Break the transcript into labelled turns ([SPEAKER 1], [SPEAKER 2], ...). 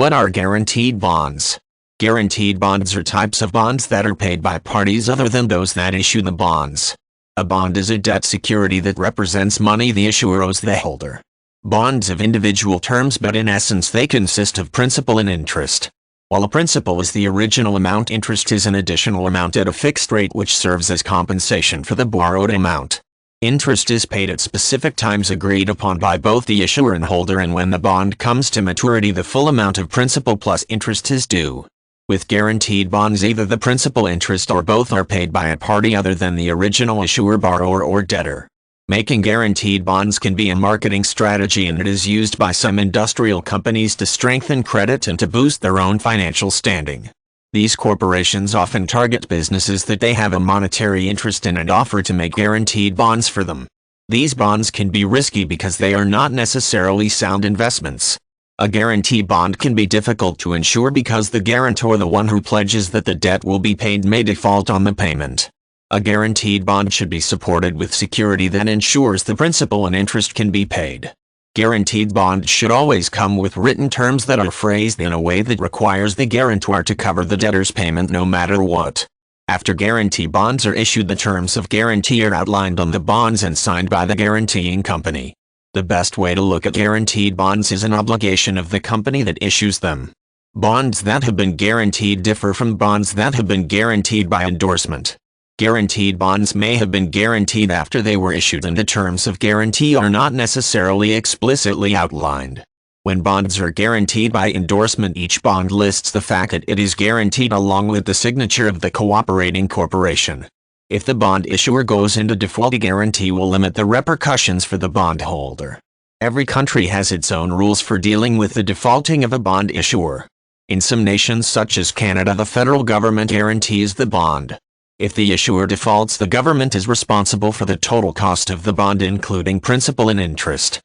[SPEAKER 1] What are guaranteed bonds? Guaranteed bonds are types of bonds that are paid by parties other than those that issue the bonds. A bond is a debt security that represents money the issuer owes the holder. Bonds have individual terms, but in essence they consist of principal and interest. While a principal is the original amount, interest is an additional amount at a fixed rate which serves as compensation for the borrowed amount. Interest is paid at specific times agreed upon by both the issuer and holder, and when the bond comes to maturity the full amount of principal plus interest is due. With guaranteed bonds, either the principal, interest, or both are paid by a party other than the original issuer, borrower, or debtor. Making guaranteed bonds can be a marketing strategy, and it is used by some industrial companies to strengthen credit and to boost their own financial standing. These corporations often target businesses that they have a monetary interest in and offer to make guaranteed bonds for them. These bonds can be risky because they are not necessarily sound investments. A guarantee bond can be difficult to insure because the guarantor, the one who pledges that the debt will be paid, may default on the payment. A guaranteed bond should be supported with security that ensures the principal and interest can be paid. Guaranteed bonds should always come with written terms that are phrased in a way that requires the guarantor to cover the debtor's payment no matter what. After guarantee bonds are issued, the terms of guarantee are outlined on the bonds and signed by the guaranteeing company. The best way to look at guaranteed bonds is an obligation of the company that issues them. Bonds that have been guaranteed differ from bonds that have been guaranteed by endorsement. Guaranteed bonds may have been guaranteed after they were issued, and the terms of guarantee are not necessarily explicitly outlined. When bonds are guaranteed by endorsement, each bond lists the fact that it is guaranteed along with the signature of the cooperating corporation. If the bond issuer goes into default, a guarantee will limit the repercussions for the bondholder. Every country has its own rules for dealing with the defaulting of a bond issuer. In some nations such as Canada, the federal government guarantees the bond. If the issuer defaults, the government is responsible for the total cost of the bond, including principal and interest.